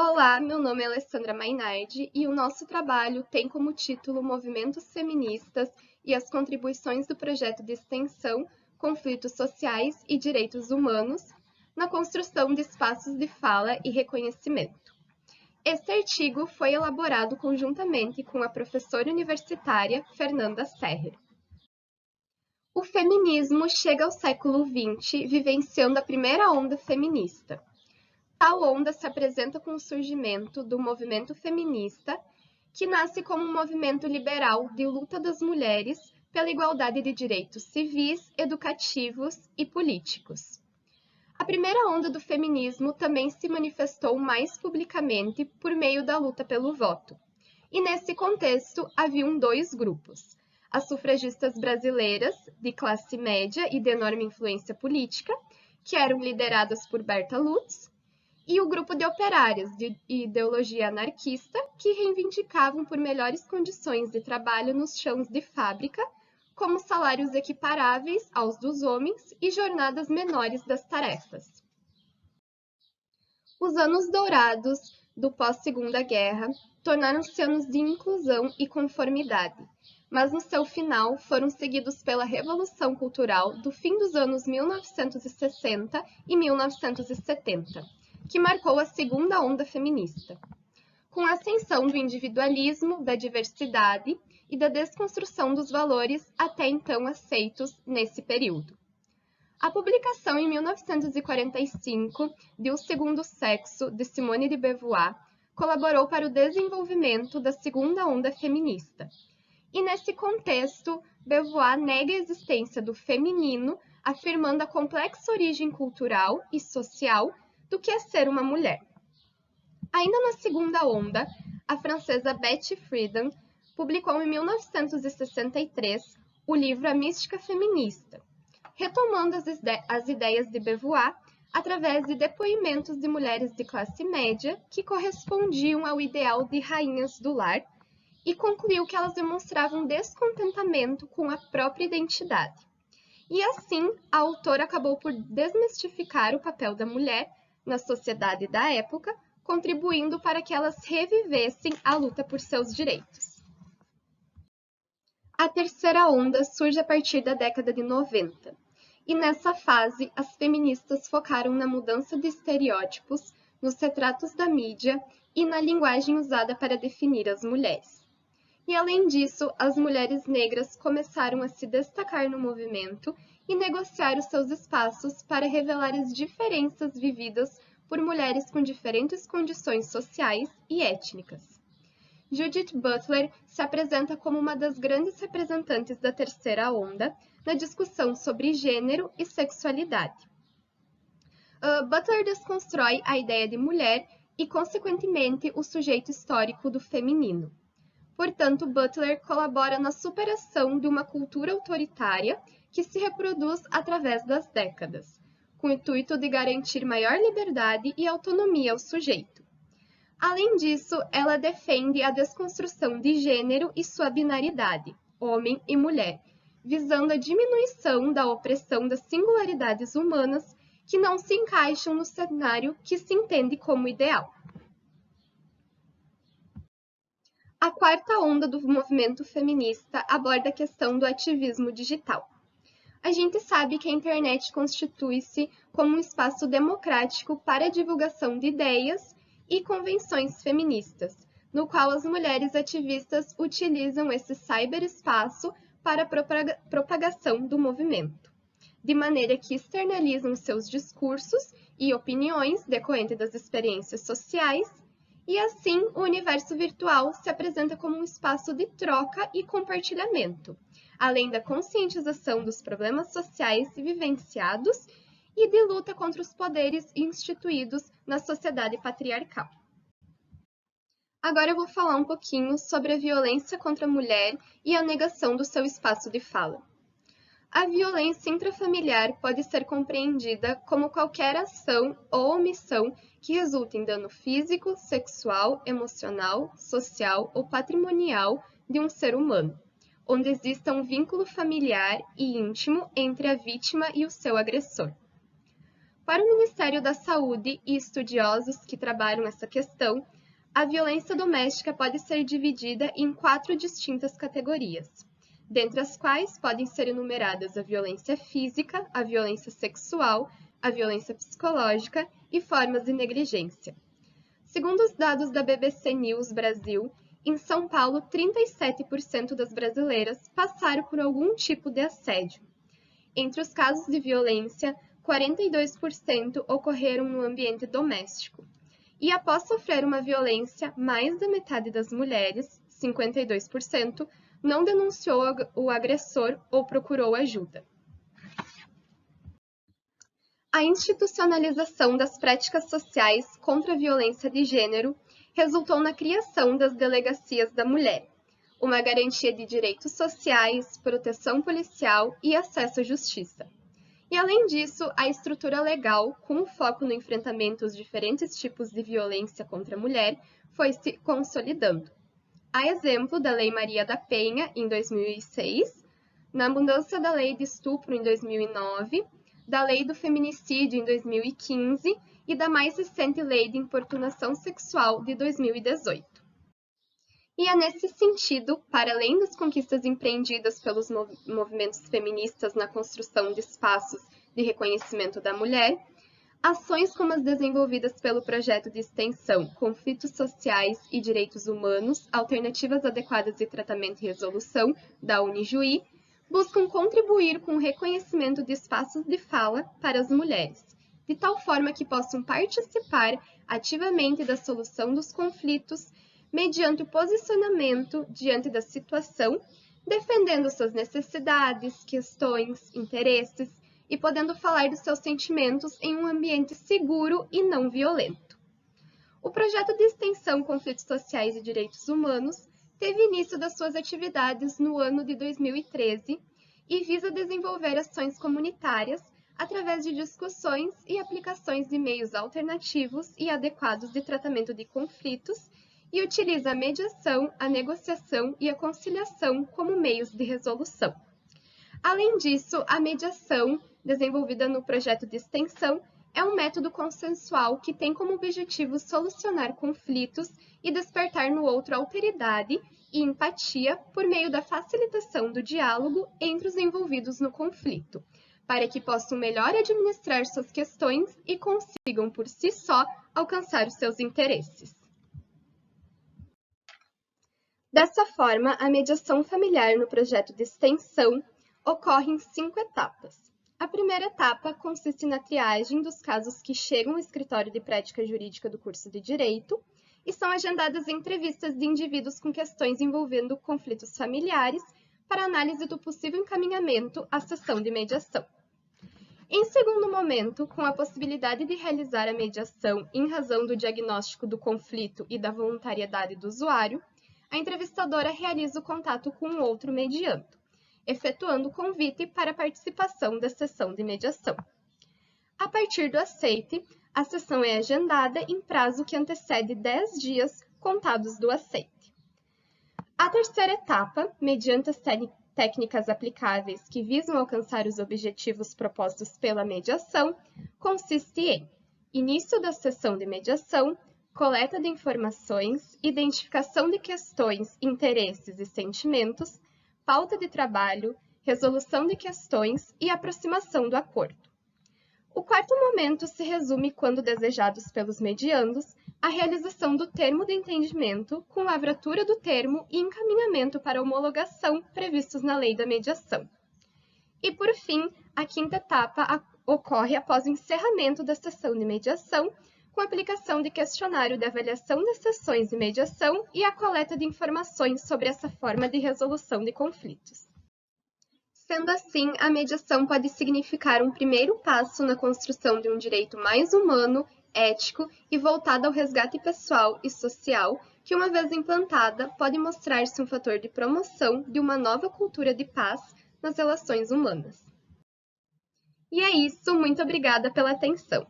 Olá, meu nome é Alessandra Mainardi e o nosso trabalho tem como título Movimentos Feministas e as contribuições do projeto de extensão Conflitos Sociais e Direitos Humanos na construção de espaços de fala e reconhecimento. Este artigo foi elaborado conjuntamente com a professora universitária Fernanda Serrer. O feminismo chega ao século XX vivenciando a primeira onda feminista. Tal onda se apresenta com o surgimento do movimento feminista, que nasce como um movimento liberal de luta das mulheres pela igualdade de direitos civis, educativos e políticos. A primeira onda do feminismo também se manifestou mais publicamente por meio da luta pelo voto. E nesse contexto haviam dois grupos: as sufragistas brasileiras, de classe média e de enorme influência política, que eram lideradas por Berta Lutz, e o grupo de operárias de ideologia anarquista que reivindicavam por melhores condições de trabalho nos chãos de fábrica, como salários equiparáveis aos dos homens e jornadas menores das tarefas. Os anos dourados do pós-Segunda Guerra tornaram-se anos de inclusão e conformidade, mas no seu final foram seguidos pela Revolução Cultural do fim dos anos 1960 e 1970, que marcou a segunda onda feminista, com a ascensão do individualismo, da diversidade e da desconstrução dos valores até então aceitos nesse período. A publicação em 1945 de O Segundo Sexo, de Simone de Beauvoir, colaborou para o desenvolvimento da segunda onda feminista. E nesse contexto, Beauvoir nega a existência do feminino, afirmando a complexa origem cultural e social do que é ser uma mulher. Ainda na segunda onda, a francesa Betty Friedan publicou em 1963 o livro A Mística Feminista, retomando as ideias de Beauvoir através de depoimentos de mulheres de classe média que correspondiam ao ideal de rainhas do lar, e concluiu que elas demonstravam descontentamento com a própria identidade. E assim, a autora acabou por desmistificar o papel da mulher na sociedade da época, contribuindo para que elas revivessem a luta por seus direitos. A terceira onda surge a partir da década de 90, e nessa fase as feministas focaram na mudança de estereótipos, nos retratos da mídia e na linguagem usada para definir as mulheres. E além disso, as mulheres negras começaram a se destacar no movimento e negociar os seus espaços para revelar as diferenças vividas por mulheres com diferentes condições sociais e étnicas. Judith Butler se apresenta como uma das grandes representantes da terceira onda na discussão sobre gênero e sexualidade. Butler desconstrói a ideia de mulher e, consequentemente, o sujeito histórico do feminino. Portanto, Butler colabora na superação de uma cultura autoritária que se reproduz através das décadas, com o intuito de garantir maior liberdade e autonomia ao sujeito. Além disso, ela defende a desconstrução de gênero e sua binaridade, homem e mulher, visando a diminuição da opressão das singularidades humanas que não se encaixam no cenário que se entende como ideal. A quarta onda do movimento feminista aborda a questão do ativismo digital. A gente sabe que a internet constitui-se como um espaço democrático para a divulgação de ideias e convenções feministas, no qual as mulheres ativistas utilizam esse cyberespaço para a propagação do movimento, de maneira que externalizam seus discursos e opiniões decorrentes das experiências sociais, e assim o universo virtual se apresenta como um espaço de troca e compartilhamento, além da conscientização dos problemas sociais vivenciados e de luta contra os poderes instituídos na sociedade patriarcal. Agora eu vou falar um pouquinho sobre a violência contra a mulher e a negação do seu espaço de fala. A violência intrafamiliar pode ser compreendida como qualquer ação ou omissão que resulte em dano físico, sexual, emocional, social ou patrimonial de um ser humano, onde exista um vínculo familiar e íntimo entre a vítima e o seu agressor. Para o Ministério da Saúde e estudiosos que trabalham essa questão, a violência doméstica pode ser dividida em 4 distintas categorias, dentre as quais podem ser enumeradas a violência física, a violência sexual, a violência psicológica e formas de negligência. Segundo os dados da BBC News Brasil, em São Paulo, 37% das brasileiras passaram por algum tipo de assédio. Entre os casos de violência, 42% ocorreram no ambiente doméstico. E após sofrer uma violência, mais da metade das mulheres, 52%, não denunciou o agressor ou procurou ajuda. A institucionalização das práticas sociais contra a violência de gênero resultou na criação das Delegacias da Mulher, uma garantia de direitos sociais, proteção policial e acesso à justiça. E, além disso, a estrutura legal, com o foco no enfrentamento aos diferentes tipos de violência contra a mulher, foi se consolidando. A exemplo da Lei Maria da Penha, em 2006, na mudança da Lei de Estupro, em 2009, da Lei do Feminicídio, em 2015, e da mais recente Lei de Importunação Sexual, de 2018. E é nesse sentido, para além das conquistas empreendidas pelos movimentos feministas na construção de espaços de reconhecimento da mulher, ações como as desenvolvidas pelo projeto de extensão Conflitos Sociais e Direitos Humanos, Alternativas Adequadas de Tratamento e Resolução, da Unijuí, buscam contribuir com o reconhecimento de espaços de fala para as mulheres, de tal forma que possam participar ativamente da solução dos conflitos, mediante o posicionamento diante da situação, defendendo suas necessidades, questões, interesses e podendo falar dos seus sentimentos em um ambiente seguro e não violento. O projeto de extensão Conflitos Sociais e Direitos Humanos teve início das suas atividades no ano de 2013 e visa desenvolver ações comunitárias através de discussões e aplicações de meios alternativos e adequados de tratamento de conflitos e utiliza a mediação, a negociação e a conciliação como meios de resolução. Além disso, a mediação, desenvolvida no projeto de extensão, é um método consensual que tem como objetivo solucionar conflitos e despertar no outro alteridade e empatia por meio da facilitação do diálogo entre os envolvidos no conflito, para que possam melhor administrar suas questões e consigam, por si só, alcançar os seus interesses. Dessa forma, a mediação familiar no projeto de extensão ocorre em 5 etapas. A primeira etapa consiste na triagem dos casos que chegam ao escritório de prática jurídica do curso de Direito e são agendadas entrevistas de indivíduos com questões envolvendo conflitos familiares para análise do possível encaminhamento à sessão de mediação. Em segundo momento, com a possibilidade de realizar a mediação em razão do diagnóstico do conflito e da voluntariedade do usuário, a entrevistadora realiza o contato com o outro mediando, efetuando o convite para a participação da sessão de mediação. A partir do aceite, a sessão é agendada em prazo que antecede 10 dias contados do aceite. A terceira etapa, mediante as técnicas aplicáveis que visam alcançar os objetivos propostos pela mediação, consiste em início da sessão de mediação, coleta de informações, identificação de questões, interesses e sentimentos, pauta de trabalho, resolução de questões e aproximação do acordo. O quarto momento se resume, quando desejados pelos mediandos, a realização do termo de entendimento, com lavratura do termo e encaminhamento para homologação previstos na lei da mediação. E, por fim, a quinta etapa ocorre após o encerramento da sessão de mediação, com a aplicação de questionário de avaliação das sessões de mediação e a coleta de informações sobre essa forma de resolução de conflitos. Sendo assim, a mediação pode significar um primeiro passo na construção de um direito mais humano, ético e voltado ao resgate pessoal e social, que, uma vez implantada, pode mostrar-se um fator de promoção de uma nova cultura de paz nas relações humanas. E é isso, muito obrigada pela atenção.